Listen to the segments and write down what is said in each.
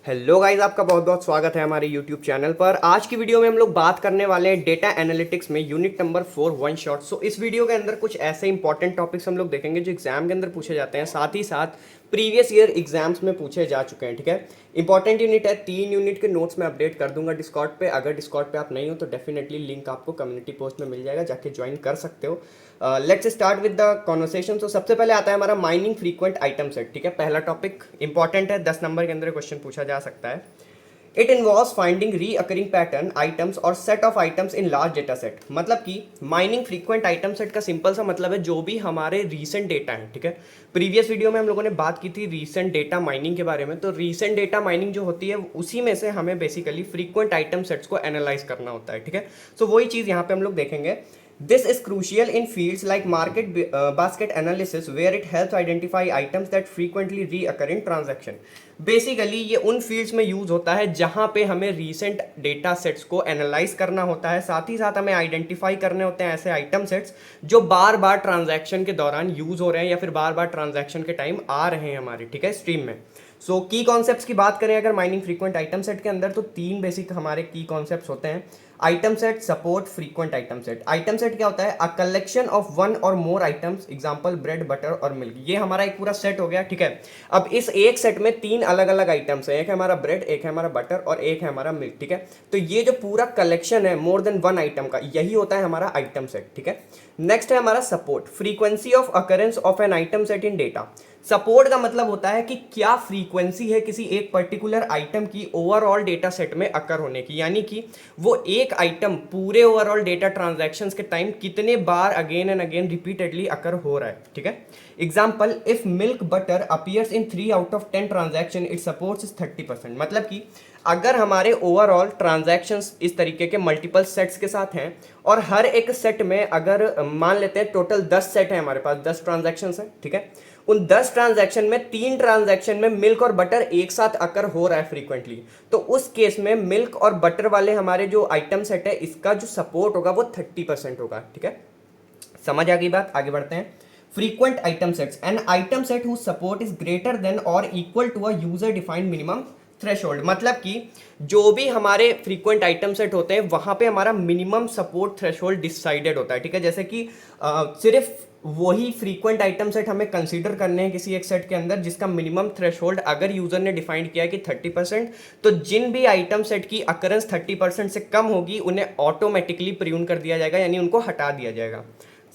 Hello guys, आपका बहुत बहुत स्वागत है हमारे यूट्यूब चैनल पर। आज की वीडियो में हम लोग बात करने वाले हैं डेटा एनालिटिक्स में यूनिट नंबर 4 वन शॉट। सो इस वीडियो के अंदर कुछ ऐसे इंपॉर्टेंट टॉपिक्स हम लोग देखेंगे जो एग्जाम के अंदर पूछे जाते हैं, साथ ही साथ प्रीवियस ईयर एग्जाम्स में पूछे जा चुके हैं। ठीक है, इंपॉर्टेंट यूनिट है। 3 यूनिट के नोट्स मैं अपडेट कर दूंगा डिस्कॉर्ड पे। अगर डिस्कॉर्ड पे आप नहीं हो तो डेफिनेटली लिंक आपको कम्युनिटी पोस्ट में मिल जाएगा, जाके ज्वाइन कर सकते हो। Let's start with the conversation. तो सबसे पहले आता है हमारा माइनिंग फ्रीक्वेंट आइटम सेट। ठीक है, पहला टॉपिक इंपॉर्टेंट है, 10 नंबर के अंदर क्वेश्चन पूछा जा सकता है। It involves finding recurring pattern items और set of items in large data set. मतलब कि माइनिंग फ्रीक्वेंट आइटम सेट का सिंपल सा मतलब है जो भी हमारे रीसेंट डेटा है। ठीक है, प्रीवियस वीडियो में हम लोगों ने बात की थी रीसेंट डेटा माइनिंग के बारे में। तो रीसेंट डेटा माइनिंग जो होती है उसी में से हमें बेसिकली फ्रीक्वेंट आइटम सेट्स को एनालाइज करना होता है। ठीक है, सो वही चीज़ यहाँ पे हम लोग देखेंगे। This is crucial in fields like market basket analysis, where it helps identify items that frequently reoccur in transaction. Basically ये उन फील्ड्स में यूज होता है जहां पे हमें रीसेंट डेटा सेट्स को एनालाइज करना होता है, साथ ही साथ हमें आइडेंटिफाई करने होते हैं ऐसे आइटम सेट्स जो बार बार ट्रांजैक्शन के दौरान यूज हो रहे हैं या फिर बार बार ट्रांजैक्शन के टाइम आ रहे हैं हमारे, ठीक है, स्ट्रीम में। सो की कॉन्सेप्ट्स की बात करें अगर माइनिंग फ्रीक्वेंट आइटम सेट के अंदर, तो 3 बेसिक हमारे की कॉन्सेप्ट्स होते हैं। Item set, support, frequent item set. Item set क्या होता है? अ कलेक्शन ऑफ वन और मोर आइटम्स, एग्जांपल ब्रेड, बटर और मिल्क। ये हमारा एक पूरा सेट हो गया। ठीक है, अब इस एक सेट में 3 अलग अलग आइटम्स है, एक है हमारा ब्रेड, एक है हमारा बटर और एक है हमारा मिल्क। ठीक है, तो ये जो पूरा कलेक्शन है मोर देन वन आइटम का, यही होता है हमारा आइटम सेट। ठीक है, नेक्स्ट है हमारा support, frequency of occurrence of N item set in data. Support का मतलब होता है कि क्या फ्रीक्वेंसी है किसी एक पर्टिकुलर आइटम की ओवरऑल डेटा सेट में अकर होने की, यानी कि वो एक आइटम पूरे ओवरऑल डेटा ट्रांजैक्शंस के टाइम कितने बार अगेन एंड अगेन रिपीटेडली अकर हो रहा है। ठीक है, example, if milk butter appears in 3 out of 10 transaction it supports 30%। मतलब कि अगर हमारे ओवरऑल ट्रांजैक्शंस इस तरीके के मल्टीपल सेट्स के साथ हैं और हर एक सेट में अगर मान लेते हैं टोटल 10 सेट है हमारे पास, 10 ट्रांजैक्शंस है। ठीक है, उन 10 ट्रांजैक्शन में 3 ट्रांजैक्शन में मिल्क और बटर एक साथ अकर हो रहा है फ्रीक्वेंटली, तो उस केस में मिल्क और बटर वाले हमारे जो आइटम सेट है इसका जो सपोर्ट होगा वो 30% होगा। ठीक है, समझ आ गई बात? आगे बढ़ते हैं। Frequent item sets, an item set whose support is greater than और equal to a user defined minimum threshold. मतलब कि जो भी हमारे फ्रीक्वेंट आइटम सेट होते हैं वहां पे हमारा मिनिमम सपोर्ट थ्रेशोल्ड डिसाइडेड होता है। ठीक है, जैसे कि सिर्फ वही फ्रीक्वेंट आइटम सेट हमें कंसीडर करने हैं किसी एक सेट के अंदर जिसका मिनिमम थ्रेशोल्ड अगर यूजर ने डिफाइन किया है कि 30%, तो जिन भी आइटम सेट की अकरेंस 30% से कम होगी उन्हें ऑटोमेटिकली प्रियून कर दिया जाएगा, यानी उनको हटा दिया जाएगा।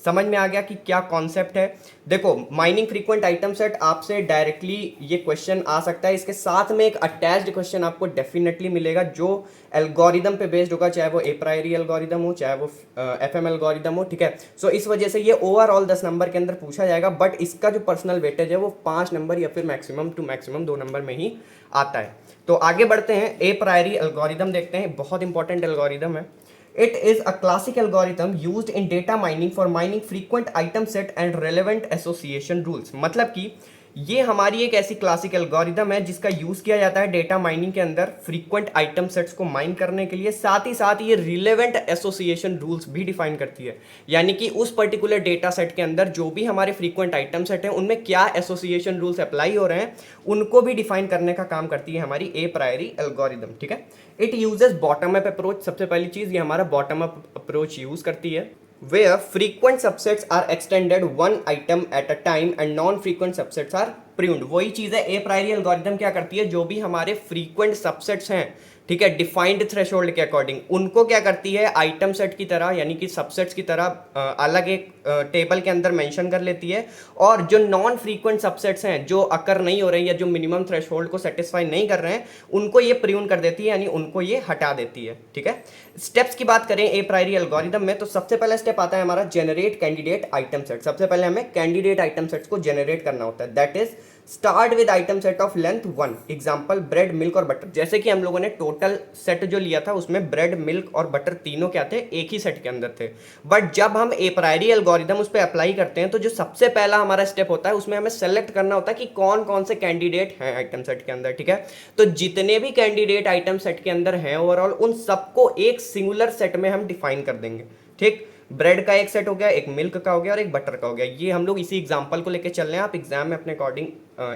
समझ में आ गया कि क्या कॉन्सेप्ट है? देखो, माइनिंग फ्रीक्वेंट आइटम सेट आपसे डायरेक्टली ये क्वेश्चन आ सकता है, इसके साथ में एक अटैच्ड क्वेश्चन आपको डेफिनेटली मिलेगा जो एल्गोरिदम पे बेस्ड होगा, चाहे वो ए प्रायरी एल्गोरिदम हो चाहे वो एफएम एल्गोरिदम हो। ठीक है, सो इस वजह से ये ओवरऑल 10 नंबर के अंदर पूछा जाएगा, बट इसका जो पर्सनल वेटेज है वो 5 नंबर या फिर मैक्सिमम टू मैक्सिमम 2 नंबर में ही आता है। तो आगे बढ़ते हैं, ए प्रायरी एल्गोरिदम देखते हैं, बहुत इंपॉर्टेंट एल्गोरिदम है। It is a classic algorithm used in data mining for mining frequent item set and relevant association rules। मतलब कि ये हमारी एक ऐसी क्लासिक एल्गोरिदम है जिसका यूज किया जाता है डेटा माइनिंग के अंदर फ्रीक्वेंट आइटम सेट्स को माइन करने के लिए, साथ ही साथ ये रिलेवेंट एसोसिएशन रूल्स भी डिफाइन करती है, यानी कि उस पर्टिकुलर डेटा सेट के अंदर जो भी हमारे फ्रीक्वेंट आइटम सेट हैं उनमें क्या एसोसिएशन रूल्स अप्लाई हो रहे हैं उनको भी डिफाइन करने का काम करती है हमारी ए प्रायरी एल्गोरिदम। ठीक है, it uses bottom up approach. सबसे पहली चीज ये हमारा बॉटम अप अप्रोच यूज करती है, where frequent subsets are extended one item at a time and non-frequent subsets are pruned। वही चीज है, ए प्रायरी एल्गोरिथम क्या करती है, जो भी हमारे फ्रीक्वेंट सबसेट्स हैं, ठीक है, डिफाइंड थ्रेशोल्ड के अकॉर्डिंग, उनको क्या करती है आइटम सेट की तरह यानी कि सबसेट्स की तरह अलग एक टेबल के अंदर मेंशन कर लेती है, और जो नॉन फ्रीक्वेंट सबसेट्स हैं जो अकर नहीं हो रहे हैं या जो मिनिमम थ्रेशोल्ड को सेटिस्फाई नहीं कर रहे हैं उनको ये प्रियून कर देती है, यानी उनको ये हटा देती है। ठीक है, स्टेप्स की बात करें ए प्रायरी एल्गोरिथम में, तो सबसे पहला स्टेप आता है हमारा जेनरेट कैंडिडेट आइटम सेट। सबसे पहले हमें कैंडिडेट आइटम सेट्स को जेनरेट करना होता है, that is start with item set of length 1, example bread, milk और बटर। जैसे कि हम लोगों ने टोटल सेट जो लिया था उसमें ब्रेड, मिल्क और बटर तीनों क्या थे, एक ही सेट के अंदर थे, बट जब हम ए प्रायरी एल्गोरिथम उस पर अप्लाई करते हैं तो जो सबसे पहला हमारा स्टेप होता है उसमें हमें सेलेक्ट करना होता है कि कौन कौन से कैंडिडेट हैं आइटम सेट के अंदर। ठीक है, तो जितने भी कैंडिडेट आइटम सेट के अंदर हैं ओवरऑल उन सबको एक सिंगुलर सेट में हम डिफाइन कर देंगे। ठीक, ब्रेड का एक सेट हो गया, एक मिल्क का हो गया और एक बटर का हो गया। ये हम लोग इसी एग्जांपल को लेके चल रहे हैं, आप एग्जाम में अपने अकॉर्डिंग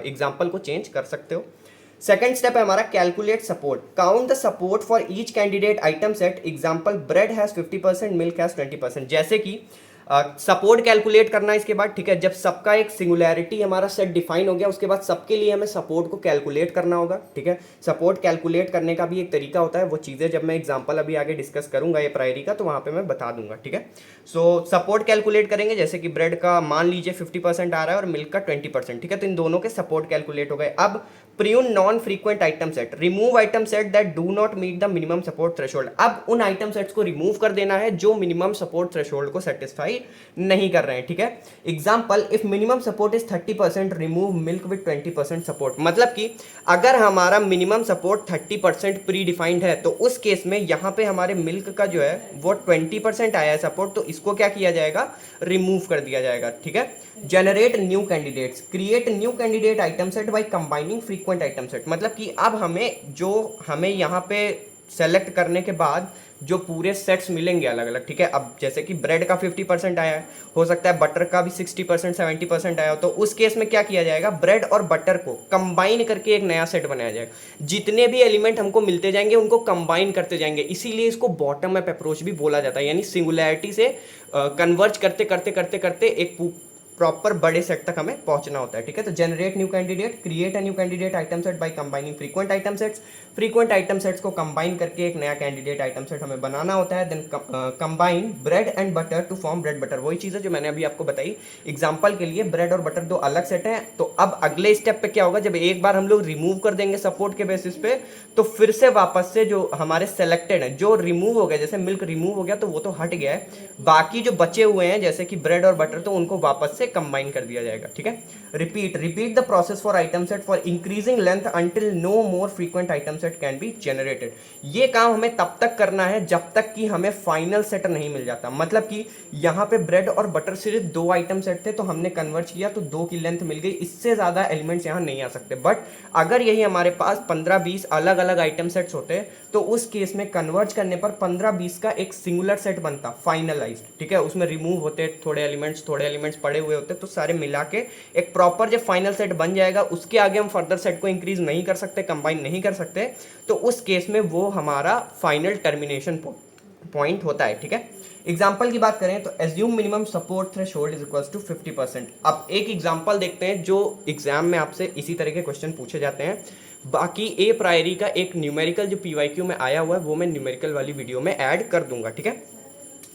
एग्जांपल को चेंज कर सकते हो। सेकंड स्टेप है हमारा calculate support, count the support for each candidate item set, example bread has 50%, milk has 20%। जैसे कि सपोर्ट कैलकुलेट करना है इसके बाद, ठीक है। जब सबका एक सिंगुलैरिटी हमारा सेट डिफाइन हो गया उसके बाद सबके लिए हमें सपोर्ट को कैलकुलेट करना होगा, ठीक है। सपोर्ट कैलकुलेट करने का भी एक तरीका होता है, वो चीज़ें जब मैं एग्जांपल अभी आगे डिस्कस करूंगा ये प्रायरी का तो वहाँ पे मैं बता दूंगा, ठीक है। सो सपोर्ट कैलकुलेट करेंगे, जैसे कि ब्रेड का मान लीजिए 50% आ रहा है और मिल्क का 20%, ठीक है। तो इन दोनों के सपोर्ट कैलकुलेट हो गए। अब prune non frequent item set, remove item set that do not meet the minimum support threshold. अब उन आइटम सेट्स को रिमूव कर देना है जो मिनिमम सपोर्ट थ्रेशोल्ड को सेटिस्फाई नहीं कर रहे हैं, ठीक है। Example, if minimum support is 30%, remove milk with 20% support. मतलब कि अगर हमारा मिनिमम सपोर्ट 30% प्री डिफाइंड है तो उस केस में यहाँ पे हमारे मिल्क का जो है वो 20% आया है सपोर्ट, तो इसको क्या किया जाएगा, रिमूव कर दिया जाएगा, ठीक है। Generate new candidates, create new candidate item set by combining frequent item set. मतलब कि अब हमें यहाँ पे सेलेक्ट करने के बाद जो पूरे सेट्स मिलेंगे अलग अलग, ठीक है। अब जैसे कि ब्रेड का 50% आया है, हो सकता है बटर का भी 60% 70% आया हो, तो उस केस में क्या किया जाएगा, ब्रेड और बटर को कंबाइन करके एक नया सेट बनाया जाएगा। जितने भी एलिमेंट हमको मिलते जाएंगे उनको कंबाइन करते जाएंगे, इसीलिए इसको बॉटम अप अप्रोच भी बोला जाता है, यानी सिंगुलैरिटी से कन्वर्ज करते करते करते करते एक प्रॉपर बड़े सेट तक हमें पहुंचना होता है, ठीक है। तो generate new candidate, create a new candidate item set by combining frequent item sets, frequent item sets को कंबाइन करके एक नया कैंडिडेट आइटम सेट हमें बनाना होता है। Then combine bread and butter to form bread butter, वही चीज़ है जो मैंने अभी आपको बताई। एग्जाम्पल के लिए ब्रेड और बटर दो अलग सेट हैं, तो अब अगले स्टेप पे क्या होगा, जब एक बार हम लोग रिमूव कर देंगे सपोर्ट के बेसिस पे तो फिर से वापस से जो हमारे सेलेक्टेड है, जो रिमूव हो गया, जैसे मिल्क रिमूव हो गया तो वो तो हट गया है, बाकी जो बचे हुए हैं जैसे कि ब्रेड और बटर तो उनको वापस से कंबाइन कर दिया जाएगा, ठीक है। Repeat the process for item set for increasing length until no more frequent item set can be generated. ये काम हमें तब तक करना है जब तक कि हमें फाइनल सेट नहीं मिल जाता। मतलब कि यहाँ पे ब्रेड और बटर सिर्फ 2 आइटम सेट थे तो हमने कन्वर्ट किया तो 2 की लेंथ मिल गई, इससे ज्यादा एलिमेंट्स यहाँ नहीं आ सकते। बट अगर यही हमारे पास 15-20 अलग अलग आइटम सेट्स होते तो उस केस में कन्वर्ट करने पर 15-20 का एक सिंगुलर सेट बनता फाइनलाइज्ड, ठीक है। उसमें रिमूव होते थोड़े एलिमेंट्स पड़े हुए होते तो सारे मिला के एक प्रॉपर जब फाइनल सेट बन जाएगा, उसके आगे हम फर्दर सेट को इंक्रीज नहीं कर सकते, कंबाइन नहीं कर सकते, तो उस केस में वो हमारा फाइनल टर्मिनेशन पॉइंट होता है, ठीक है। एग्जाम्पल की बात करें तो assume minimum support threshold is equals to 50%। अब एक एग्जाम्पल देखते हैं जो एग्जाम में आपसे इसी तरह के क्वेश्चन पूछे जाते हैं। बाकी ए प्रायरी का एक न्यूमेरिकल जो पीवाईक्यू में आया हुआ है वो मैं न्यूमेरिकल वाली वीडियो में ऐड कर दूंगा, ठीक है।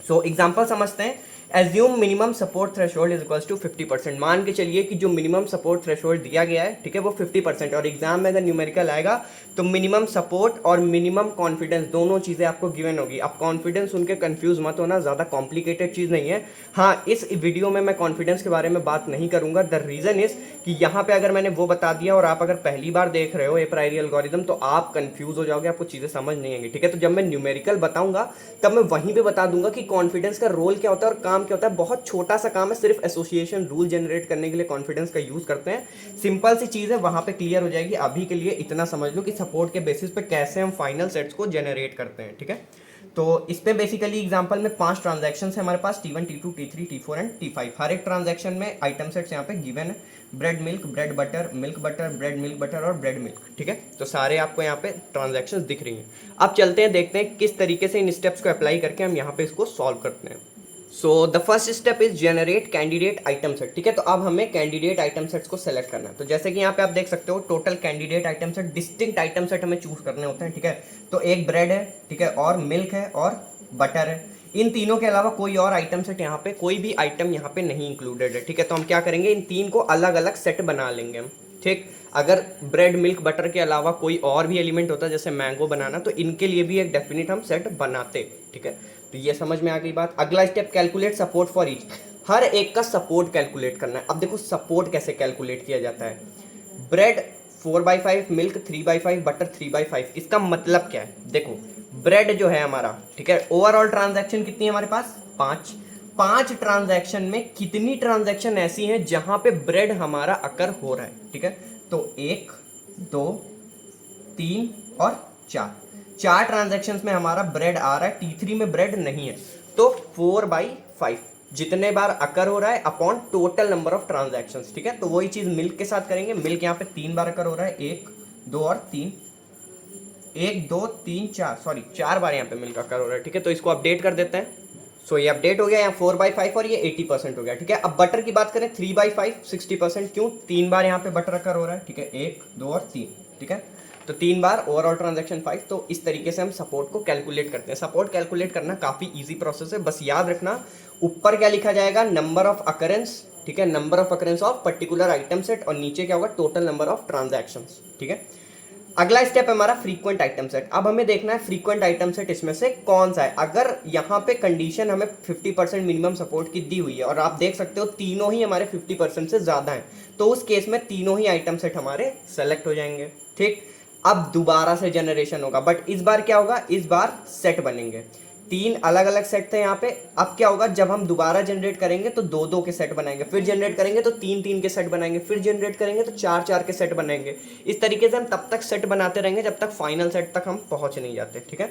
सो एग्जाम्पल समझते हैं। Assume minimum support threshold is equals to 50%। मान के चलिए कि जो मिनिमम सपोर्ट थ्रेशोल्ड दिया गया है, ठीक है, वो 50%, और एग्जाम में अगर न्यूमेरिकल आएगा तो मिनिमम सपोर्ट और मिनिमम कॉन्फिडेंस दोनों चीज़ें आपको गिवन होगी। अब कॉन्फिडेंस उनके कंफ्यूज मत होना, ज़्यादा कॉम्प्लिकेटेड चीज़ नहीं है। हाँ, इस वीडियो में मैं कॉन्फिडेंस के बारे में बात नहीं करूंगा। द रीज़न इज कि यहाँ पे अगर मैंने वो बता दिया और आप अगर पहली बार देख रहे हो ए प्रायरी एल्गोरिथम तो आप कंफ्यूज हो जाओगे, आपको चीज़ें समझ नहीं आएंगी, ठीक है। तो जब मैं न्यूमेरिकल बताऊंगा तब मैं वहीं पे बता दूंगा कि कॉन्फिडेंस का रोल क्या होता है और काम क्या होता है। बहुत छोटा सा काम है, सिर्फ एसोसिएशन रूल जनरेट करने के लिए कॉन्फिडेंस का यूज करते हैं। सिंपल सी चीज है, वहां पे क्लियर हो जाएगी। अभी के लिए इतना समझ लो कि सपोर्ट के बेसिस पे कैसे हम फाइनल सेट्स को जनरेट करते हैं, ठीक है। तो इस पे बेसिकली एग्जांपल में 5 ट्रांजैक्शन है हमारे पास, T1 T2 T3 T4 and T5। हर एक ट्रांजैक्शन में आइटम सेट्स यहाँ पे गिवन है, bread milk, bread butter, milk butter, bread milk butter और ब्रेड मिल्क, ठीक है। तो सारे आपको यहाँ पे ट्रांजैक्शंस दिख रही हैं। अब चलते हैं, देखते हैं किस तरीके से इन स्टेप्स को अप्लाई करके हम यहाँ पे इसको सॉल्व करते हैं। So the first step is generate candidate item set, ठीक है। तो अब हमें कैंडिडेट आइटम सेट्स को सेलेक्ट करना है। तो जैसे कि यहाँ पे आप देख सकते हो total candidate item set, distinct item set हमें चूज करने होते हैं, ठीक है। तो एक ब्रेड है, ठीक है, और मिल्क है और बटर है। इन तीनों के अलावा कोई और आइटम सेट यहाँ पे, कोई भी आइटम यहाँ पे नहीं इंक्लूडेड है, ठीक है। तो हम क्या करेंगे, इन 3 को अलग अलग सेट बना लेंगे हम, ठीक। अगर ब्रेड मिल्क बटर के अलावा कोई और भी एलिमेंट होता जैसे मैंगो बनाना, तो इनके लिए भी एक डेफिनेट हम सेट बनाते, ठीक है। तो ये समझ में आ गई बात। अगला step, calculate support for each. हर एक का सपोर्ट कैलकुलेट करना है। अब देखो सपोर्ट कैसे कैलकुलेट किया जाता है। Bread 4/5, milk 3/5, butter 3/5। इसका मतलब क्या है, देखो ब्रेड जो है हमारा, ठीक है, ओवरऑल ट्रांजैक्शन कितनी है हमारे पास, 5 ट्रांजैक्शन में कितनी ट्रांजैक्शन ऐसी हैं जहां पे ब्रेड हमारा अकर हो रहा है, ठीक है। तो 1, 2, 3 और 4 ट्रांजैक्शंस में हमारा ब्रेड आ रहा है, T3 में ब्रेड नहीं है, तो 4/5 जितने बार अकर हो रहा है upon total number of transactions, ठीक है। तो वही चीज मिल्क के साथ करेंगे। मिल्क यहाँ पे 3 बार अकर हो रहा है, 1, 2 और 3, 1 2 3 4, सॉरी 4 बार यहाँ पे मिल्क अकर हो रहा है, ठीक है। तो इसको अपडेट कर देते हैं। सो ये अपडेट हो गया, यहाँ 4/5 और ये 80% हो गया, ठीक है। अब बटर की बात करें, 3/5 60%, क्यों? 3 बार यहाँ पे बटर अकर हो रहा है, ठीक है, 1 2 और 3, ठीक है। तो 3 बार, ओवरऑल ट्रांजैक्शन 5। तो इस तरीके से हम सपोर्ट को कैलकुलेट करते हैं। सपोर्ट कैलकुलेट करना काफ़ी ईजी प्रोसेस है, बस याद रखना ऊपर क्या लिखा जाएगा, नंबर ऑफ अकरेंस, ठीक है, number of occurrence of particular item set, और नीचे क्या होगा, टोटल नंबर ऑफ ट्रांजैक्शंस, ठीक है। अगला स्टेप है हमारा फ्रीक्वेंट आइटम सेट। अब हमें देखना है फ्रीक्वेंट आइटम सेट इसमें से कौन सा है। अगर यहाँ पे कंडीशन हमें 50% मिनिमम सपोर्ट की दी हुई है और आप देख सकते हो तीनों ही हमारे 50% से ज़्यादा हैं, तो उस केस में तीनों ही आइटम सेट हमारे सेलेक्ट हो जाएंगे, ठीक। अब दोबारा से जनरेशन होगा, बट इस बार क्या होगा, इस बार सेट बनेंगे। 3 अलग अलग सेट थे यहाँ पे। अब क्या होगा, जब हम दोबारा जनरेट करेंगे तो 2 2 के सेट बनाएंगे, फिर जनरेट करेंगे तो 3 3 के सेट बनाएंगे, फिर जनरेट करेंगे तो 4 4 के सेट बनाएंगे। इस तरीके से हम तब तक सेट बनाते रहेंगे जब तक फाइनल सेट तक हम पहुंच नहीं जाते, ठीक है।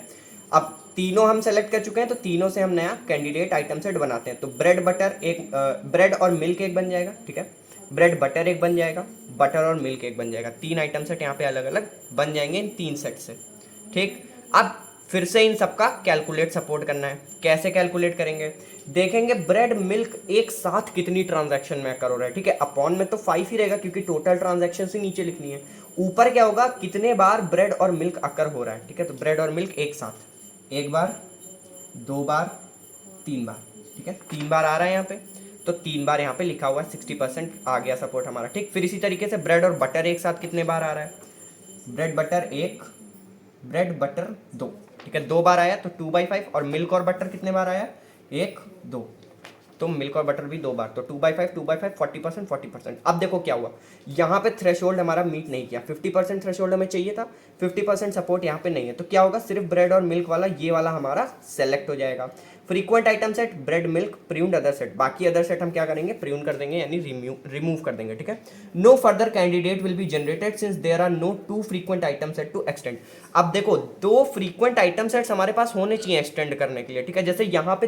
अब तीनों हम सेलेक्ट कर चुके हैं, तो तीनों से हम नया कैंडिडेट आइटम सेट बनाते हैं। तो ब्रेड बटर एक, ब्रेड और मिल्क एक बन जाएगा, ठीक है। ब्रेड बटर एक बन जाएगा, बटर और मिल्क एक बन जाएगा। 3 आइटम सेट यहाँ पे अलग अलग बन जाएंगे इन 3 सेट से, ठीक। अब फिर से इन सबका कैलकुलेट सपोर्ट करना है। कैसे कैलकुलेट करेंगे, देखेंगे ब्रेड मिल्क एक साथ कितनी ट्रांजैक्शन में अकर हो रहा है, ठीक है। अपॉन में तो 5 ही रहेगा क्योंकि टोटल ट्रांजैक्शन से नीचे लिखनी है। ऊपर क्या होगा, कितने बार ब्रेड और मिल्क अकर हो रहा है, ठीक है। तो ब्रेड और मिल्क एक साथ, 1 बार 2 बार 3 बार, ठीक है। 3 बार आ रहा है यहाँ पे, तो 3 बार यहाँ पे लिखा हुआ है, 60% आ गया सपोर्ट हमारा, ठीक। फिर इसी तरीके से ब्रेड और बटर एक साथ कितने बार आ रहा है, ब्रेड बटर 1, ब्रेड बटर 2, ठीक है, 2 बार आया तो 2/5। और मिल्क और बटर कितने बार आया, 1 2, तो मिल्क और बटर भी 2 बार, तो 2/5 2/5 40% 40%। अब देखो क्या हुआ, यहाँ पे थ्रेशोल्ड हमारा मीट नहीं किया। 50% थ्रेशोल्ड हमें चाहिए था, 50% सपोर्ट यहाँ पे नहीं है, तो क्या होगा, सिर्फ ब्रेड और मिल्क वाला ये वाला हमारा सेलेक्ट हो जाएगा। Frequent item set bread milk pruned other set, बाकी अदर सेट हम क्या करेंगे, प्रियून कर देंगे, यानी रिमूव कर देंगे, ठीक है। No further candidate will be generated since there are no 2 frequent item set to extend. अब देखो 2 फ्रीक्वेंट आइटम सेट्स हमारे पास होने चाहिए एक्सटेंड करने के लिए, ठीक है। जैसे यहाँ पे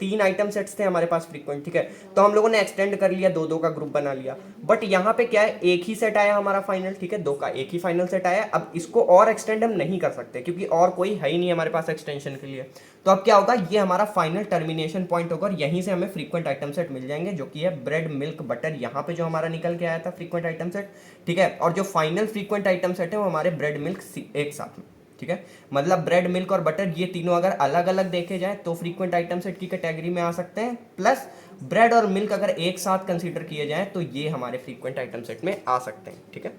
3 आइटम सेट्स थे हमारे पास फ्रीक्वेंट, ठीक है, तो हम लोगों ने एक्सटेंड कर लिया, 2 2 का ग्रुप बना लिया। बट यहाँ पे क्या है, एक ही सेट आया हमारा फाइनल, ठीक है, 2 का एक ही फाइनल सेट आया। अब इसको और एक्सटेंड हम नहीं कर सकते क्योंकि और कोई है ही नहीं हमारे पास एक्सटेंशन के लिए। तो अब क्या होगा, ये हमारा फाइनल टर्मिनेशन पॉइंट होगा और यहीं से हमें फ्रीक्वेंट आइटम सेट मिल जाएंगे, जो कि है ब्रेड मिल्क बटर, यहाँ पे जो हमारा निकल के आया था फ्रीक्वेंट आइटम सेट, ठीक है। और जो फाइनल फ्रीक्वेंट आइटम सेट है वो हमारे ब्रेड मिल्क एक साथ में, ठीक है। मतलब ब्रेड मिल्क और बटर ये तीनों अगर अलग अलग देखे जाए तो फ्रीक्वेंट आइटम सेट की कैटेगरी में आ सकते हैं, प्लस ब्रेड और मिल्क अगर एक साथ कंसीडर किए जाए तो ये हमारे फ्रीक्वेंट आइटम सेट में आ सकते हैं, ठीक है।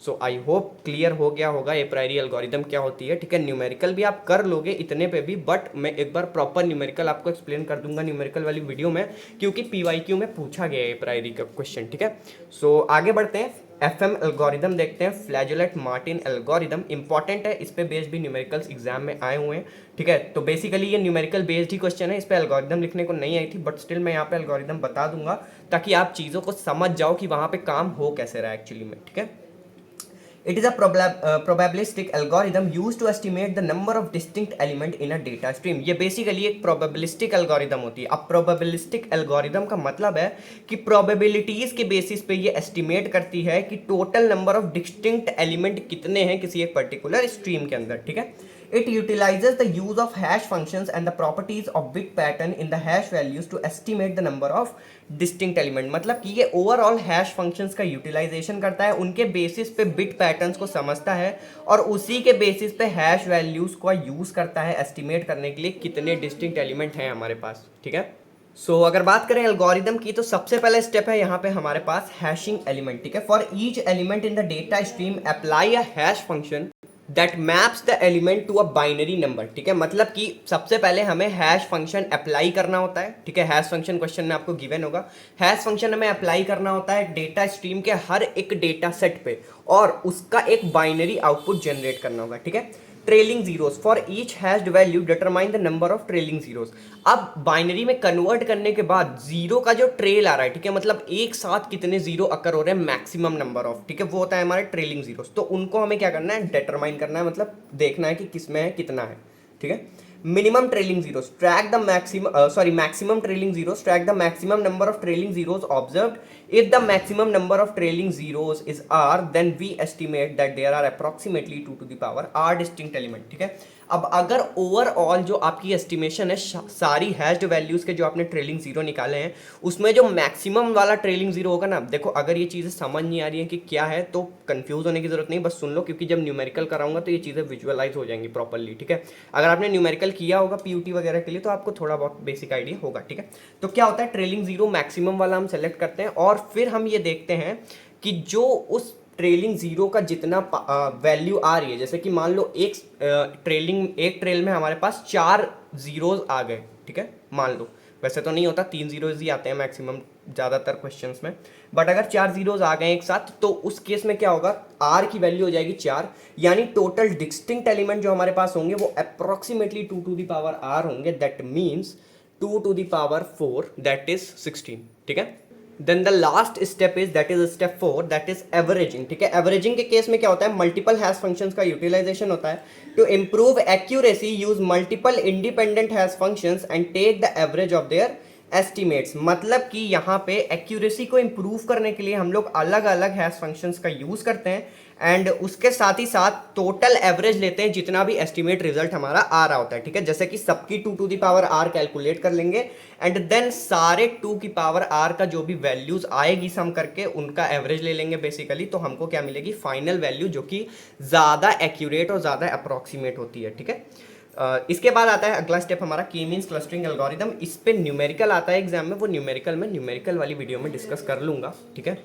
सो आई होप क्लियर हो गया होगा ए प्रायरी एल्गोरिदम क्या होती है, ठीक है। न्यूमेरिकल भी आप कर लोगे इतने पे भी, बट मैं एक बार प्रॉपर न्यूमेरिकल आपको एक्सप्लेन कर दूंगा न्यूमेरिकल वाली वीडियो में, क्योंकि पीवाईक्यू में पूछा गया है ए प्रायरी का क्वेश्चन, ठीक है। सो आगे बढ़ते हैं, एफएम एल्गोरिदम देखते हैं, फ्लैजुलेट मार्टिन एल्गोरिदम इंपॉर्टेंट है, इस पे बेस्ड भी न्यूमेरिकल्स एग्जाम में आए हुए हैं, ठीक है। तो बेसिकली ये न्यूमेरिकल बेस्ड ही क्वेश्चन है, इस पे एल्गोरिदम लिखने को नहीं आई थी, बट स्टिल मैं यहाँ पे एल्गोरिदम बता दूंगा ताकि आप चीज़ों को समझ जाओ कि वहाँ पे काम हो कैसे रहा है एक्चुअली में, ठीक है। It is a probabilistic algorithm used to estimate the number of distinct element in a data stream. ये बेसिकली एक probabilistic algorithm होती है। अब probabilistic algorithm का मतलब है कि probabilities के बेसिस पे ये estimate करती है कि total number of distinct element कितने हैं किसी एक particular stream के अंदर, ठीक है। It utilizes the use of hash functions and the properties of bit pattern in the hash values to estimate the number of distinct element। मतलब कि ये overall hash functions का utilization करता है, उनके बेसिस पे bit patterns को समझता है और उसी के बेसिस पे hash values को यूज करता है estimate करने के लिए कितने distinct element हैं हमारे पास, ठीक है। सो अगर बात करें एल्गोरिदम की तो सबसे पहला स्टेप है यहाँ पे हमारे पास हैशिंग एलिमेंट, ठीक है। For each element in the data stream apply a hash function that maps the element to a binary number, ठीक है। मतलब कि सबसे पहले हमें हैश फंक्शन अप्लाई करना होता है, ठीक है। हैश फंक्शन क्वेश्चन में आपको गिवन होगा, हैश फंक्शन हमें अप्लाई करना होता है डेटा स्ट्रीम के हर एक डेटा सेट पे और उसका एक बाइनरी आउटपुट जनरेट करना होगा, ठीक है। Trailing zeros for each hatched value determine the number of trailing zeros. अब बाइनरी में कन्वर्ट करने के बाद जीरो का जो ट्रेल आ रहा है, ठीक है, मतलब एक साथ कितने जीरो अकर हो रहे हैं मैक्सिमम नंबर ऑफ, ठीक है, वो होता है हमारे ट्रेलिंग जीरोस। तो उनको हमें क्या करना है, डिटरमाइन करना है, मतलब देखना है कि किस में है कितना है, ठीक है। minimum trailing zeros, track the maximum trailing zeros, track the maximum number of trailing zeros observed. If the maximum number of trailing zeros is r, then we estimate that there are approximately 2 to the power r distinct element. ठीक है, अब अगर overall जो आपकी estimation है सारी hatched values के जो आपने ट्रेलिंग जीरो निकाले हैं उसमें जो मैक्सिमम वाला ट्रेलिंग जीरो होगा ना, देखो अगर ये चीज़ें समझ नहीं आ रही है कि क्या है तो कंफ्यूज होने की जरूरत नहीं, बस सुन लो, क्योंकि जब न्यूमेरिकल कराऊंगा तो ये चीज़ें विजुअलाइज हो जाएंगी प्रॉपरली। ठीक है, अगर आपने न्यूमेरिकल किया होगा पीयूटी वगैरह के लिए तो आपको थोड़ा बहुत बेसिक आइडिया होगा। ठीक है, तो क्या होता है, ट्रेलिंग जीरो मैक्सिमम वाला हम सेलेक्ट करते हैं और फिर हम ये देखते हैं कि जो उस ट्रेलिंग जीरो का जितना वैल्यू आ रही है, जैसे कि मान लो एक ट्रेल में हमारे पास 4 जीरोज आ गए। ठीक है, मान लो, वैसे तो नहीं होता, 3 जीरोज ही आते हैं मैक्सिमम ज़्यादातर क्वेश्चंस में, बट अगर 4 जीरोज आ गए एक साथ तो उस केस में क्या होगा, आर की वैल्यू हो जाएगी 4, यानी टोटल डिस्टिंक्ट एलिमेंट जो हमारे पास होंगे वो approximately 2 to the power R होंगे, that means 2 to the power 4, that is 16। ठीक है, then the last step is that is step 4, that is averaging. ठीक है, एवरेजिंग के केस में क्या होता है, मल्टीपल हैश फंक्शंस का यूटिलाइजेशन होता है। To improve accuracy use multiple independent hash functions and take the average of their estimates. मतलब कि यहाँ पे एक्यूरेसी को इंप्रूव करने के लिए हम लोग अलग अलग हैश फंक्शंस का यूज करते हैं एंड उसके साथ ही साथ टोटल एवरेज लेते हैं जितना भी एस्टिमेट रिजल्ट हमारा आ रहा होता है। ठीक है, जैसे कि सबकी 2 to the power R calculate कर लेंगे एंड देन सारे 2 की पावर आर का जो भी वैल्यूज आएगी सम करके उनका एवरेज ले लेंगे बेसिकली, तो हमको क्या मिलेगी, फाइनल वैल्यू जो कि ज़्यादा एक्यूरेट और ज़्यादा अप्रॉक्सीमेट होती है। ठीक है, इसके बाद आता है अगला स्टेप हमारा के मींस क्लस्टरिंग एल्गोरिदम। इस पे न्यूमेरिकल आता है एग्जाम में, वो न्यूमेरिकल वाली वीडियो में डिस्कस कर लूँगा। ठीक है,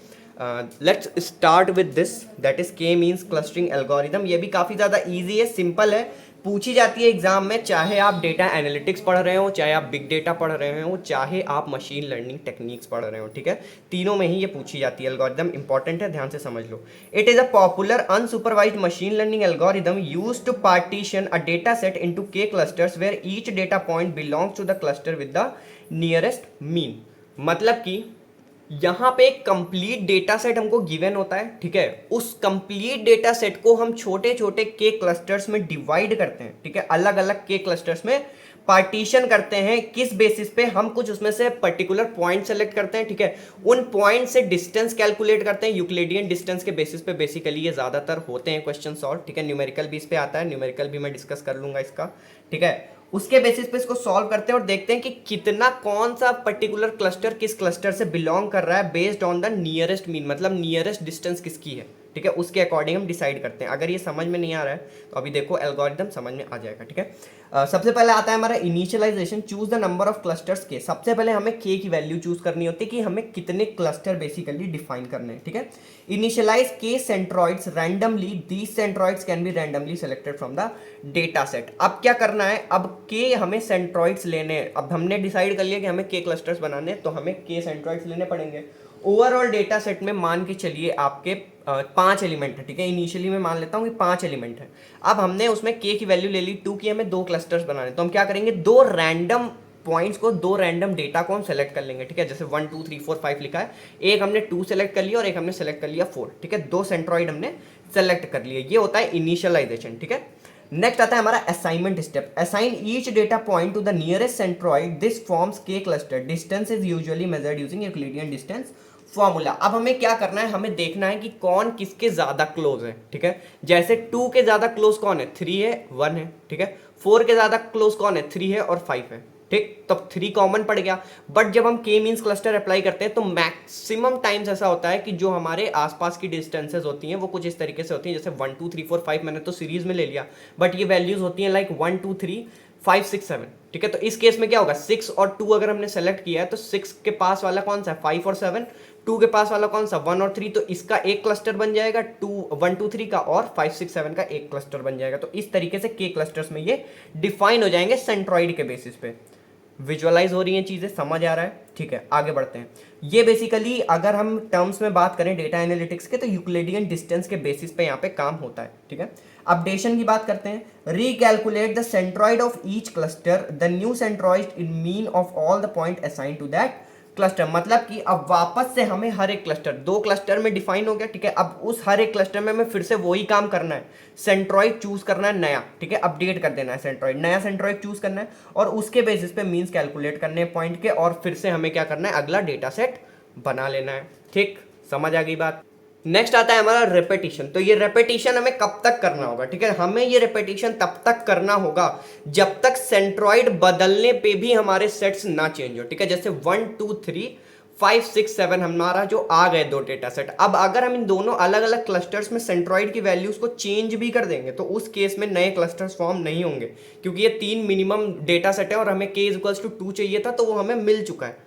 let's start with this, that is के मींस क्लस्टरिंग एल्गोरिदम। ये भी काफ़ी ज़्यादा ईजी है, सिंपल है, पूछी जाती है एग्जाम में, चाहे आप डेटा एनालिटिक्स पढ़ रहे हो, चाहे आप बिग डेटा पढ़ रहे हो, चाहे आप मशीन लर्निंग टेक्निक्स पढ़ रहे हो। ठीक है, तीनों में ही ये पूछी जाती है। एल्गोरिदम इंपॉर्टेंट है, ध्यान से समझ लो। It is a popular unsupervised machine learning algorithm used to partition a data set into K clusters where each data point belongs to the cluster with the nearest mean. मतलब कि यहाँ पे एक कंप्लीट डेटा सेट हमको given होता है। ठीक है, उस कंप्लीट डेटा सेट को हम छोटे छोटे के क्लस्टर्स में डिवाइड करते हैं। ठीक है, अलग अलग के क्लस्टर्स में पार्टीशन करते हैं। किस बेसिस पे, हम कुछ उसमें से पर्टिकुलर पॉइंट सेलेक्ट करते हैं। ठीक है, उन पॉइंट से डिस्टेंस कैलकुलेट करते हैं, यूक्लिडियन डिस्टेंस के बेसिस पे बेसिकली ये ज़्यादातर होते हैं क्वेश्चन सॉल्व। ठीक है, न्यूमेरिकल भी इस पे आता है, न्यूमेरिकल भी मैं डिस्कस कर लूँगा इसका। ठीक है, उसके बेसिस पे इसको सॉल्व करते हैं और देखते हैं कि कितना कौन सा पर्टिकुलर क्लस्टर किस क्लस्टर से बिलोंग कर रहा है based on the nearest mean, मतलब नियरेस्ट डिस्टेंस किसकी है। ठीक है, उसके अकॉर्डिंग हम डिसाइड करते हैं। अगर ये समझ में नहीं आ रहा है तो अभी देखो एल्गोरिदम समझ में आ जाएगा। ठीक है, सबसे पहले आता है हमारा initialization, choose the number of clusters के। सबसे पहले हमें के की वैल्यू चूज करनी होती है कि हमें कितने क्लस्टर बेसिकली डिफाइन करने हैं। ठीक है, इनिशियलाइज के centroids randomly, these centroids can be randomly selected from the data set. अब क्या करना है, अब के हमें सेंट्रॉइड्स लेने हैं। अब हमने डिसाइड कर लिया कि हमें के क्लस्टर्स बनाने हैं तो हमें के सेंट्रॉइड्स लेने पड़ेंगे। ओवरऑल डेटा सेट में मान के चलिए आपके 5 एलिमेंट है। ठीक है, इनिशियली मैं मान लेता हूँ कि 5 एलिमेंट है। अब हमने उसमें के की वैल्यू ले ली 2 की, हमें 2 क्लस्टर्स बनाने, तो हम क्या करेंगे, 2 रैंडम पॉइंट्स को, 2 रैंडम डेटा को हम सेलेक्ट कर लेंगे। ठीक है, जैसे 1 2 3 4 5 लिखा है, एक हमने 2 सेलेक्ट कर लिया और एक हमने सेलेक्ट कर लिया 4। ठीक है, 2 सेंट्रॉइड हमने सेलेक्ट कर लिए, ये होता है इनिशियलाइजेशन। ठीक है, नेक्स्ट आता है हमारा assignment step. Assign each data point to the nearest centroid, this forms K cluster, distance is usually measured using Euclidean distance formula. अब हमें क्या करना है, हमें देखना है कि कौन किसके ज्यादा क्लोज है। ठीक है, जैसे 2 के ज्यादा क्लोज कौन है, 3 है 1 है। ठीक है, 4 के ज्यादा क्लोज कौन है, 3 है और 5 है। ठीक, तब 3 कॉमन पड़ गया। बट जब हम के मींस क्लस्टर अप्लाई करते हैं तो मैक्सिमम टाइम्स ऐसा होता है कि जो हमारे आसपास की डिस्टेंसेज होती हैं वो कुछ इस तरीके से होती हैं, जैसे 1 2 3 4 5 मैंने तो सीरीज में ले लिया, बट ये वैल्यूज होती हैं लाइक 1 2 3 5 6 7। ठीक है, तो इस केस में क्या होगा, 6 और 2 अगर हमने सेलेक्ट किया है तो 6 के पास वाला कौन सा है, 5 और 7, 2 के पास वाला कौन सा 1 और 3, तो इसका एक क्लस्टर बन जाएगा 1 2 3 का, और 5 6 7 का एक क्लस्टर बन जाएगा। तो इस तरीके से के क्लस्टर्स में ये डिफाइन हो जाएंगे सेंट्रॉइड के बेसिस पे। विजुअलाइज हो रही हैं चीजें, समझ आ रहा है। ठीक है, आगे बढ़ते हैं। ये बेसिकली अगर हम टर्म्स में बात करें डेटा एनालिटिक्स के तो यूक्लिडियन डिस्टेंस के बेसिस पे यहाँ पे काम होता है। ठीक है, अपडेशन की बात करते हैं। Recalculate the centroid of each cluster, the new centroid in mean of all the point assign to that cluster, मतलब कि अब वापस से हमें हर एक क्लस्टर, 2 क्लस्टर में डिफाइन हो गया, ठीक है। अब उस हर एक क्लस्टर में हमें फिर से वही काम करना है, सेंट्रॉइड चूज करना है नया, ठीक है, अपडेट कर देना है सेंट्रॉइड, नया सेंट्रॉइड चूज करना है और उसके बेसिस पे मीन्स कैलकुलेट करने हैं पॉइंट के, और फिर से हमें क्या करना है, अगला डेटा सेट बना लेना है। ठीक, समझ आ गई बात। नेक्स्ट आता है हमारा रेपिटेशन। तो ये रेपिटेशन हमें कब तक करना होगा, ठीक है, हमें ये रेपिटेशन तब तक करना होगा जब तक सेंट्रॉइड बदलने पे भी हमारे सेट्स ना चेंज हो, ठीक है। जैसे 1 2 3 5 6 7 हमारा जो आ गए 2 डेटा सेट, अब अगर हम इन दोनों अलग अलग क्लस्टर्स में सेंट्रॉइड की वैल्यूज को चेंज भी कर देंगे तो उस केस में नए क्लस्टर्स फॉर्म नहीं होंगे, क्योंकि ये 3 मिनिमम डेटा सेट है और हमें k इक्वल्स टू 2 चाहिए था, तो वो हमें मिल चुका है।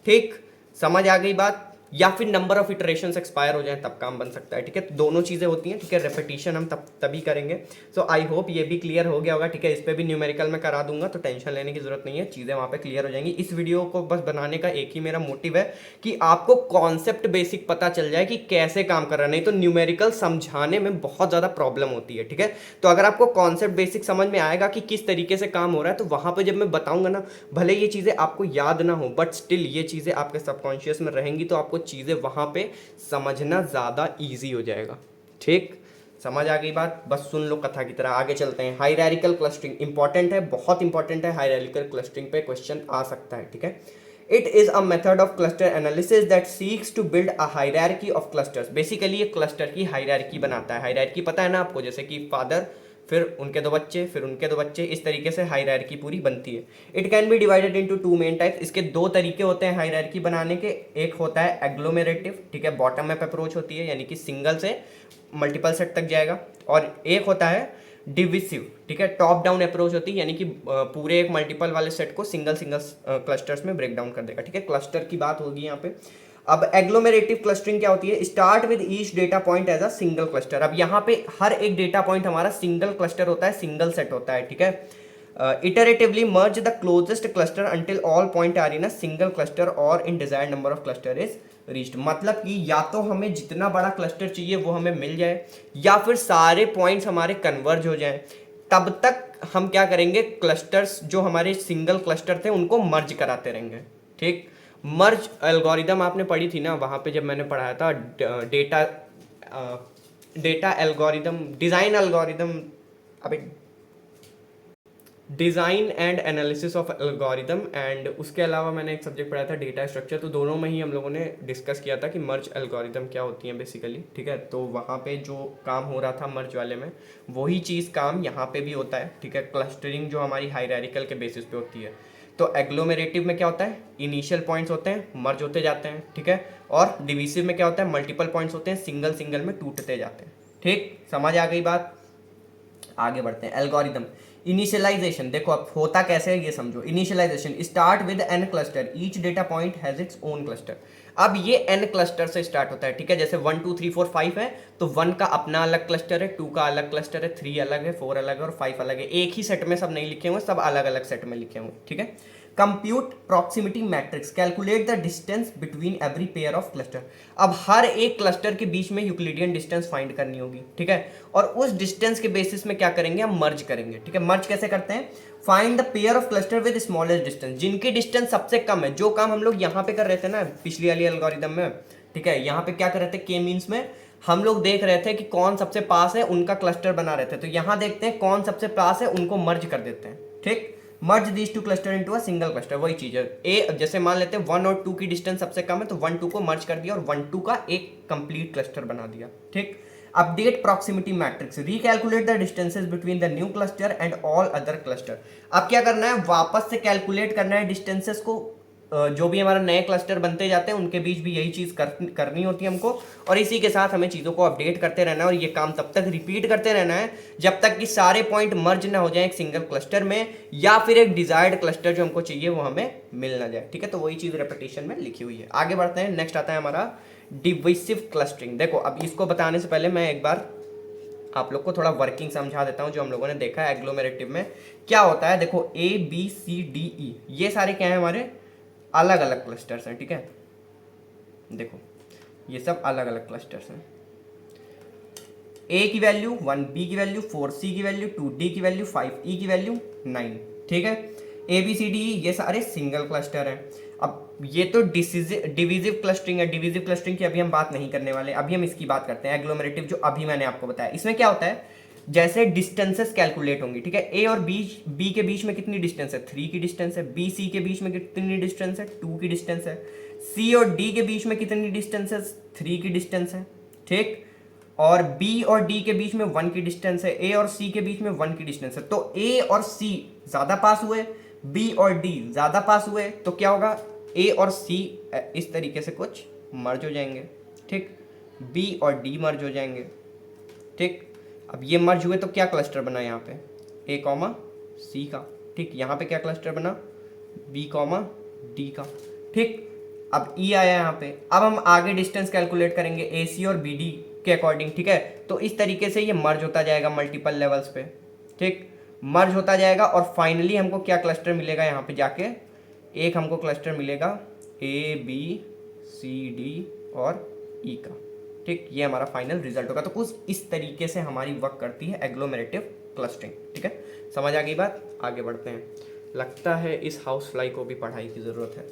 ठीक, समझ आ गई बात। या फिर नंबर ऑफ इटरेशंस एक्सपायर हो जाए तब काम बन सकता है, ठीक है। तो दोनों चीजें होती हैं, ठीक है। रेपिटेशन हम तभी करेंगे। सो आई होप ये भी क्लियर हो गया होगा, ठीक है। इस पे भी न्यूमेरिकल में करा दूंगा, तो टेंशन लेने की जरूरत नहीं है, चीजें वहां पे क्लियर हो जाएंगी। इस वीडियो को बस बनाने का एक ही मेरा मोटिव है कि आपको कॉन्सेप्ट बेसिक पता चल जाए कि कैसे काम कर रहा है, नहीं तो न्यूमेरिकल समझाने में बहुत ज्यादा प्रॉब्लम होती है, ठीक है। तो अगर आपको कॉन्सेप्ट बेसिक समझ में आएगा कि किस तरीके से काम हो रहा है, तो वहां पर जब मैं बताऊंगा ना, भले ये चीजें आपको याद ना हो बट स्टिल ये चीजें आपके सबकॉन्शियस में रहेंगी, तो आपको चीजें वहां पे समझना ज्यादा इजी हो जाएगा। ठीक, समझ आ गई बात। बस सुन लो कथा की तरह, आगे चलते हैं। हायरार्किकल क्लस्टरिंग इंपॉर्टेंट है, बहुत इंपॉर्टेंट है। हायरार्किकल क्लस्टरिंग पे क्वेश्चन आ सकता है, ठीक है। It is a method of cluster analysis that seeks to build a hierarchy of clusters. Basically ये क्लस्टर की हायरार्की बनाता है। हायरार्की पता है ना आपको, जैसे कि फादर, फिर उनके 2 बच्चे, फिर उनके 2 बच्चे, इस तरीके से हायरार्की पूरी बनती है। It can be divided into 2 main types. इसके 2 तरीके होते हैं हायरार्की बनाने के। एक होता है एग्लोमेरेटिव, ठीक है, बॉटम अप अप्रोच होती है, यानी कि सिंगल से मल्टीपल सेट तक जाएगा। और एक होता है डिविसिव, ठीक है, टॉप डाउन अप्रोच होती है, यानी कि पूरे एक मल्टीपल वाले सेट को सिंगल सिंगल क्लस्टर्स में ब्रेक डाउन कर देगा, ठीक है। क्लस्टर की बात होगी यहाँ पे। अब एग्लोमेरेटिव क्लस्टरिंग क्या होती है, start with each data point as a single cluster. अब यहाँ पे हर एक डेटा पॉइंट हमारा सिंगल क्लस्टर होता है, सिंगल सेट होता है, ठीक है। Iteratively merge the closest cluster until all point are in a single cluster और in desired number of cluster is reached. मतलब कि या तो हमें जितना बड़ा क्लस्टर चाहिए वो हमें मिल जाए, या फिर सारे पॉइंट्स हमारे कन्वर्ज हो जाएं, तब तक हम क्या करेंगे, क्लस्टर्स जो हमारे सिंगल क्लस्टर थे उनको मर्ज कराते रहेंगे। ठीक, मर्ज एल्गोरिदम आपने पढ़ी थी ना, वहाँ पे जब मैंने पढ़ाया था डेटा एल्गोरिदम, डिज़ाइन एल्गोरिदम, अबे design and analysis of algorithm, and उसके अलावा मैंने एक सब्जेक्ट पढ़ाया था डेटा स्ट्रक्चर। तो दोनों में ही हम लोगों ने डिस्कस किया था कि मर्ज एल्गोरिदम क्या होती है बेसिकली, ठीक है। तो वहाँ पे जो काम हो रहा था मर्ज वाले में, वही चीज़ काम यहाँ पे भी होता है, ठीक है। क्लस्टरिंग जो हमारी हायरार्किकल के बेसिस पे होती है। तो एग्लोमेरेटिव में क्या होता है, इनिशियल पॉइंट्स होते हैं, मर्ज होते जाते हैं, ठीक है। और डिविसिव में क्या होता है, मल्टीपल पॉइंट्स होते हैं, सिंगल सिंगल में टूटते जाते हैं। ठीक, समझ आ गई बात। आगे बढ़ते हैं। एल्गोरिदम इनिशियलाइजेशन, देखो अब होता कैसे है ये समझो। Initialization start with N cluster, each data point has its own cluster. अब ये एन क्लस्टर से स्टार्ट होता है, ठीक है। जैसे 1 2 3 4 5 है, तो 1 का अपना अलग क्लस्टर है, 2 का अलग क्लस्टर है, 3 अलग है, 4 अलग है और 5 अलग है। एक ही सेट में सब नहीं लिखे हुए, सब अलग अलग सेट में लिखे हुए, ठीक है। Compute proximity matrix, calculate the distance between every pair of cluster. अब हर एक क्लस्टर के बीच में यूक्लिडियन डिस्टेंस फाइंड करनी होगी, ठीक है। और उस डिस्टेंस के बेसिस में क्या करेंगे, हम मर्ज करेंगे, ठीक है। मर्ज कैसे करते हैं, find the pair of cluster with smallest distance, जिनकी डिस्टेंस सबसे कम है। जो काम हम लोग यहाँ पे कर रहे थे ना पिछली वाली एल्गोरिदम में, ठीक है, यहाँ पे क्या कर रहे थे, के मीन्स में हम लोग देख रहे थे कि कौन सबसे पास है, उनका क्लस्टर बना रहे थे। तो यहाँ देखते हैं कौन सबसे पास है, उनको मर्ज कर देते हैं, ठीक। Merge these two cluster into a single cluster, वही चीज है। ए जैसे मान लेते हैं 1 और 2 की डिस्टेंस सबसे कम है, तो 1 2 को मर्ज कर दिया और 1 2 का एक कंप्लीट क्लस्टर बना दिया, ठीक। Update proximity matrix, recalculate the distances between the new cluster and all other cluster. अब क्या करना है, वापस से कैलकुलेट करना है डिस्टेंसेस को, जो भी हमारा नए क्लस्टर बनते जाते हैं उनके बीच भी यही चीज़ करनी होती है हमको, और इसी के साथ हमें चीज़ों को अपडेट करते रहना है। और ये काम तब तक रिपीट करते रहना है जब तक कि सारे पॉइंट मर्ज ना हो जाए एक सिंगल क्लस्टर में, या फिर एक डिजायर्ड क्लस्टर जो हमको चाहिए वो हमें मिल ना जाए, ठीक है। तो वही चीज़ रेपिटेशन में लिखी हुई है। आगे बढ़ते हैं। नेक्स्ट आता है हमारा डिविसिव क्लस्टरिंग। देखो अब इसको बताने से पहले मैं एक बार आप लोग को थोड़ा वर्किंग समझा देता हूं, जो हम लोगों ने देखा है एग्लोमेरेटिव में क्या होता है। देखो ABCDE ये सारे क्या है, हमारे अलग अलग क्लस्टर्स हैं, ठीक है। देखो ये सब अलग अलग क्लस्टर्स हैं। A की वैल्यू 1, B की वैल्यू 4, C की वैल्यू 2, D की वैल्यू 5, E की वैल्यू 9, ठीक है। ABCDE ये सारे सिंगल क्लस्टर हैं। अब ये तो डिविजिव क्लस्टरिंग है, डिविजिव क्लस्टरिंग की अभी हम बात नहीं करने वाले, अभी हम इसकी बात करते हैं एग्लोमेरेटिव, जो अभी मैंने आपको बताया। इसमें क्या होता है, जैसे डिस्टेंसेस कैलकुलेट होंगी, ठीक है, ए और बी के बीच में कितनी डिस्टेंस है, 3 की डिस्टेंस है, बी सी के बीच में कितनी डिस्टेंस है, 2 की डिस्टेंस है, सी और डी के बीच में कितनी डिस्टेंस है, 3 की डिस्टेंस है, ठीक, और बी और डी के बीच में 1 की डिस्टेंस है, ए और सी के बीच में 1 की डिस्टेंस है। तो ए और सी ज्यादा पास हुए, बी और डी ज्यादा पास हुए, तो क्या होगा, ए और सी इस तरीके से कुछ मर्ज हो जाएंगे, ठीक, बी और डी मर्ज हो जाएंगे, ठीक। अब ये मर्ज हुए तो क्या क्लस्टर बना यहाँ पे, ए कॉमा सी का, ठीक। यहाँ पे क्या क्लस्टर बना, बी कॉमा डी का, ठीक। अब ई आया यहाँ पे, अब हम आगे डिस्टेंस कैलकुलेट करेंगे ए सी और बी डी के अकॉर्डिंग, ठीक है। तो इस तरीके से ये मर्ज होता जाएगा मल्टीपल लेवल्स पे, ठीक, मर्ज होता जाएगा और फाइनली हमको क्या क्लस्टर मिलेगा यहाँ पे जाके, एक हमको क्लस्टर मिलेगा ए बी सी डी और ई का, ठीक। ये हमारा फाइनल रिजल्ट होगा। तो कुछ इस तरीके से हमारी वर्क करती है एग्लोमेरेटिव क्लस्टरिंग, ठीक है। समझ आ गई बात, आगे बढ़ते हैं। लगता है इस हाउस फ्लाई को भी पढ़ाई की जरूरत है,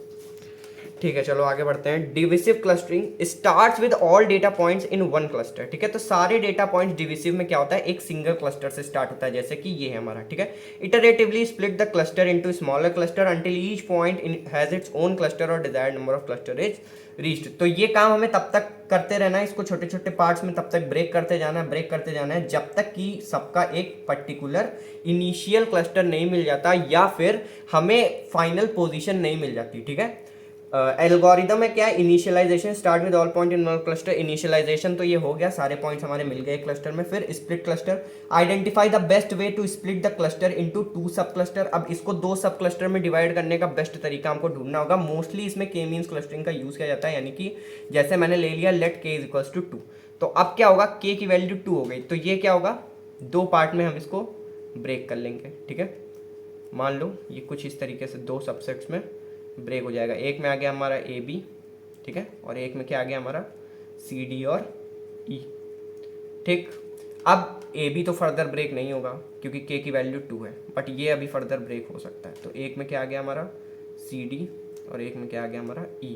ठीक है। चलो आगे बढ़ते हैं। Divisive clustering starts with all data points in one cluster, ठीक है। तो सारे डेटा पॉइंट्स डिविसिव में क्या होता है, एक सिंगल क्लस्टर से स्टार्ट होता है, जैसे कि ये है हमारा, ठीक है। Iteratively split the cluster into smaller cluster until each point has its own cluster और desired number of cluster is reached. तो ये काम हमें तब तक करते रहना है, इसको छोटे छोटे पार्ट्स में तब तक ब्रेक करते जाना है, ब्रेक करते जाना है, जब तक कि सबका एक पर्टिकुलर इनिशियल क्लस्टर नहीं मिल जाता या फिर हमें फाइनल पोजीशन नहीं मिल जाती, ठीक है। एल्गोरिदम है क्या, initialization start with all point in one cluster. Initialization तो ये हो गया, सारे पॉइंट्स हमारे मिल गए क्लस्टर में। फिर split cluster, identify the best way to split the cluster into 2 sub cluster. अब इसको 2 सब क्लस्टर में डिवाइड करने का बेस्ट तरीका हमको ढूंढना होगा। मोस्टली इसमें के मीन्स क्लस्टरिंग का यूज किया जाता है, यानी कि जैसे मैंने ले लिया लेट के इज इक्वल्स टू 2, तो अब क्या होगा, के की वैल्यू 2 हो गई, तो ये क्या होगा, 2 पार्ट में हम इसको ब्रेक कर लेंगे, ठीक है। मान लो ये कुछ इस तरीके से 2 सबसेट्स में ब्रेक हो जाएगा। एक में आ गया हमारा ए बी, ठीक है, और एक में क्या आ गया हमारा सी डी और ई, ठीक। अब ए बी तो फर्दर ब्रेक नहीं होगा क्योंकि के की वैल्यू 2 है, बट ये अभी फर्दर ब्रेक हो सकता है। तो एक में क्या आ गया हमारा सी डी और एक में क्या आ गया हमारा ई।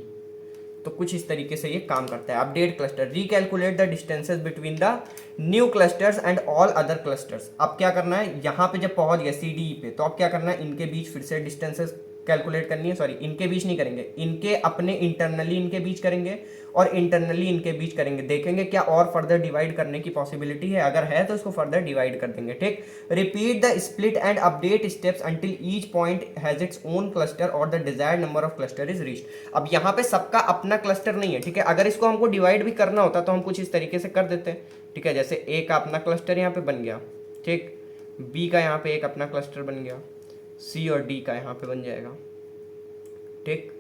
तो कुछ इस तरीके से ये काम करता है। Update cluster, recalculate the distances between the new clusters and all other clusters. अब क्या करना है, यहाँ पे जब पहुंच गया सी डी ई पे, तो अब क्या करना है, इनके बीच फिर से डिस्टेंसेस कैलकुलेट करनी है। सॉरी, इनके बीच नहीं करेंगे, इनके अपने इंटरनली इनके बीच करेंगे और इंटरनली इनके बीच करेंगे। देखेंगे क्या और फर्दर डिवाइड करने की पॉसिबिलिटी है, अगर है तो इसको फर्दर डिवाइड कर देंगे, ठीक। Repeat the split and update steps until each point has its own cluster और the desired number of cluster is reached. अब यहाँ पे सबका अपना क्लस्टर नहीं है, ठीक है। अगर इसको हमको डिवाइड भी करना होता तो हम कुछ इस तरीके से कर देते हैं, ठीक है। जैसे ए का अपना क्लस्टर यहाँ पे बन गया, ठीक, बी का यहाँ पे एक अपना क्लस्टर बन गया, सी और डी का यहाँ पे बन जाएगा, ठीक,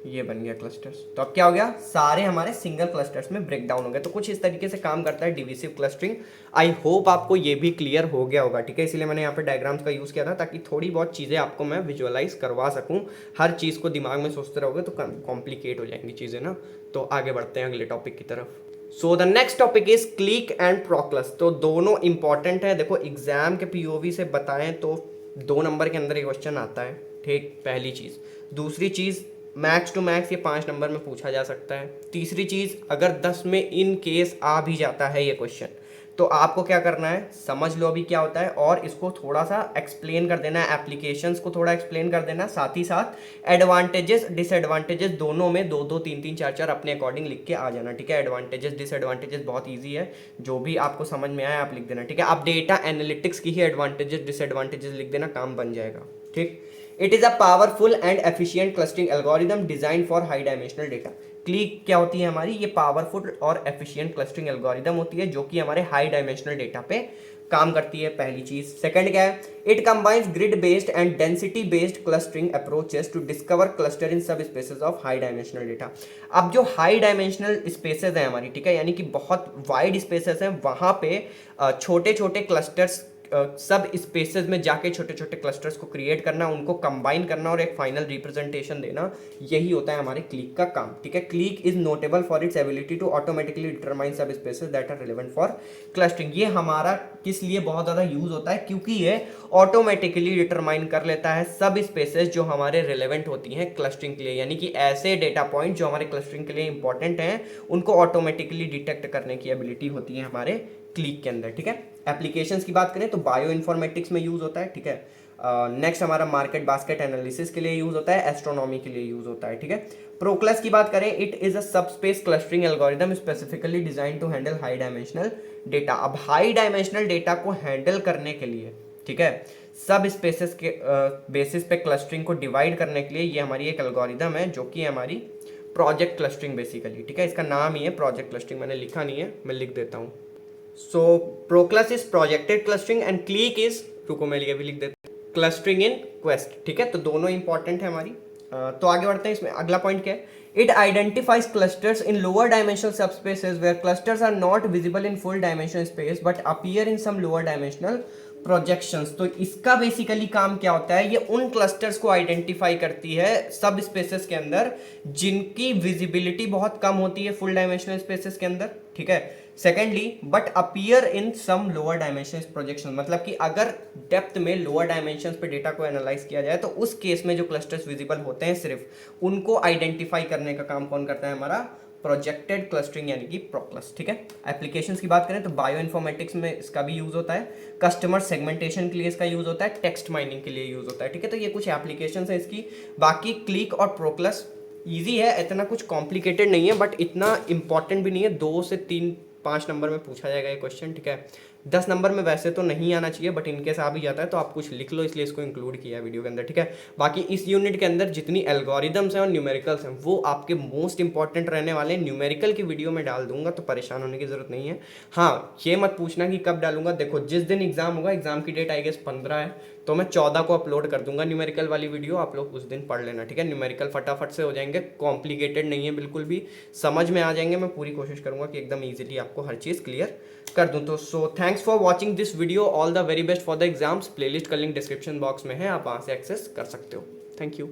ये बन गया क्लस्टर्स। तो अब क्या हो गया, सारे हमारे सिंगल क्लस्टर्स में ब्रेक डाउन हो गए। तो कुछ इस तरीके से काम करता है डिविसिव क्लस्टरिंग। आई होप आपको ये भी क्लियर हो गया होगा, ठीक है। इसलिए मैंने यहाँ पे डायग्राम्स का यूज़ किया था ताकि थोड़ी बहुत चीज़ें आपको मैं विजुअलाइज करवा सकूँ। हर चीज़ को दिमाग में सोचते रहोगे तो कॉम्प्लिकेट हो जाएंगी चीज़ें ना। तो आगे बढ़ते हैं अगले टॉपिक की तरफ। So the next topic is CLIQUE and PROCLUS. तो दोनों इंपॉर्टेंट है। देखो एग्जाम के पीओवी से बताएं तो 2 नंबर के अंदर ये क्वेश्चन आता है, ठीक, पहली चीज़। दूसरी चीज़ मैक्स टू मैक्स ये 5 नंबर में पूछा जा सकता है। तीसरी चीज़, अगर 10 में इन केस आ भी जाता है ये क्वेश्चन, तो आपको क्या करना है, समझ लो अभी क्या होता है और इसको थोड़ा सा एक्सप्लेन कर देना है, एप्लीकेशंस को थोड़ा एक्सप्लेन कर देना, साथ ही साथ एडवांटेजेस डिसएडवांटेजेस दोनों में 2-2 3-3 4-4 अपने अकॉर्डिंग लिख के आ जाना, ठीक है। एडवांटेजेस डिसएडवांटेजेस बहुत ईजी है, जो भी आपको समझ में आया आप लिख देना, ठीक है। आप डेटा एनालिटिक्स की ही एडवांटेजेस डिसएडवांटेजेस लिख देना, काम बन जाएगा, ठीक। It is a powerful and efficient clustering algorithm design for high dimensional data. Click क्या होती है हमारी, ये पावरफुल और एफिशिएंट क्लस्टरिंग एल्गोरिदम होती है जो कि हमारे हाई डायमेंशनल डेटा पे काम करती है, पहली चीज। सेकंड क्या है, it combines grid based and density based clustering approaches to discover cluster in subspaces of high dimensional data. अब जो हाई डायमेंशनल स्पेसेस है हमारी, ठीक है, यानी कि बहुत वाइड स्पेसेस हैं, वहां पे छोटे छोटे क्लस्टर्स सब स्पेसेस में जाके छोटे छोटे क्लस्टर्स को क्रिएट करना, उनको कंबाइन करना और एक फाइनल रिप्रेजेंटेशन देना, यही होता है हमारे क्लीक का काम। ठीक है, CLIQUE is notable for its ability to automatically determine subspaces that are relevant for clustering. ये हमारा किस लिए बहुत ज़्यादा यूज होता है, क्योंकि ये ऑटोमेटिकली डिटरमाइन कर लेता है सब स्पेसेस जो हमारे रिलेवेंट होती हैं क्लस्टरिंग के लिए, यानी कि ऐसे डेटा पॉइंट जो हमारे क्लस्टरिंग के लिए इंपॉर्टेंट हैं उनको ऑटोमेटिकली डिटेक्ट करने की एबिलिटी होती है हमारे क्लीक के अंदर। ठीक है, एप्लीकेशंस की बात करें तो बायो इन्फॉर्मेटिक्स में यूज होता है। ठीक है, नेक्स्ट हमारा मार्केट बास्केट एनालिसिस के लिए यूज होता है, एस्ट्रोनॉमी के लिए यूज होता है। ठीक है, प्रोक्लस की बात करें, it is a subspace clustering algorithm specifically design to handle high dimensional data. अब हाई डायमेंशनल डेटा को हैंडल करने के लिए, ठीक है, सब स्पेसेस के बेसिस पे क्लस्टरिंग को डिवाइड करने के लिए ये हमारी एक एल्गोरिदम है जो कि हमारी प्रोजेक्ट क्लस्टरिंग बेसिकली। ठीक है, इसका नाम ही है प्रोजेक्ट क्लस्टरिंग, मैंने लिखा नहीं है, मैं लिख देता हूँ। So PROCLUS is projected clustering and CLIQUE is, रुको मैं ये भी लिख देता हूँ, क्लस्टरिंग इन क्वेस्ट। ठीक है, तो दोनों इंपॉर्टेंट है हमारी। तो आगे बढ़ते हैं, इसमें अगला पॉइंट क्या है, it identifies clusters in lower dimensional subspaces where clusters are not visible in full dimensional space but appear in some lower dimensional projections. तो इसका बेसिकली काम क्या होता है, ये उन क्लस्टर्स को आइडेंटिफाई करती है सब स्पेसेस के अंदर जिनकी विजिबिलिटी बहुत कम होती है फुल डायमेंशनल स्पेसेस के अंदर। ठीक है, secondly but appear in some lower dimension projection, मतलब कि अगर डेप्थ में लोअर डायमेंशन पे डेटा को एनालाइज किया जाए तो उस केस में जो क्लस्टर्स विजिबल होते हैं सिर्फ उनको आइडेंटिफाई करने का काम कौन करता है, हमारा प्रोजेक्टेड क्लस्टरिंग यानी कि प्रोक्लस। ठीक है, एप्लीकेशंस की बात करें तो बायो इन्फॉर्मेटिक्स में इसका भी यूज होता है, कस्टमर सेगमेंटेशन के लिए इसका यूज होता है, टेक्स्ट माइनिंग के लिए यूज होता है। ठीक है, तो ये कुछ एप्लीकेशंस है इसकी। बाकी क्लिक और प्रोक्लस ईजी है, इतना कुछ कॉम्प्लिकेटेड नहीं है, बट इतना इंपॉर्टेंट भी नहीं है। 2 से 3 5 नंबर में पूछा जाएगा ये क्वेश्चन। ठीक है, 10 नंबर में वैसे तो नहीं आना चाहिए, बट इनकेस आ भी जाता है तो आप कुछ लिख लो, इसलिए इसको इंक्लूड किया है वीडियो के अंदर। ठीक है, बाकी इस यूनिट के अंदर जितनी एल्गोरिदम्स हैं और न्यूमेरिकल्स हैं वो आपके मोस्ट इंपॉर्टेंट रहने वाले हैं। न्यूमेरिकल की वीडियो में डाल दूंगा, तो परेशान होने की जरूरत नहीं है। हाँ, ये मत पूछना कि कब डालूंगा, देखो जिस दिन एग्जाम होगा, एग्जाम की डेट आई गेस 15 है, तो मैं 14 को अपलोड कर दूंगा न्यूमेरिकल वाली वीडियो, आप लोग उस दिन पढ़ लेना। ठीक है, न्यूमेरिकल फटाफट से हो जाएंगे, कॉम्प्लिकेटेड नहीं है बिल्कुल भी, समझ में आ जाएंगे। मैं पूरी कोशिश करूंगा कि एकदम ईजिली आपको हर चीज़ क्लियर कर दूं। तो so thanks for watching this video, all the very best for the exams. Playlist का लिंक डिस्क्रिप्शन बॉक्स में है, आप वहाँ से एक्सेस कर सकते हो। Thank you.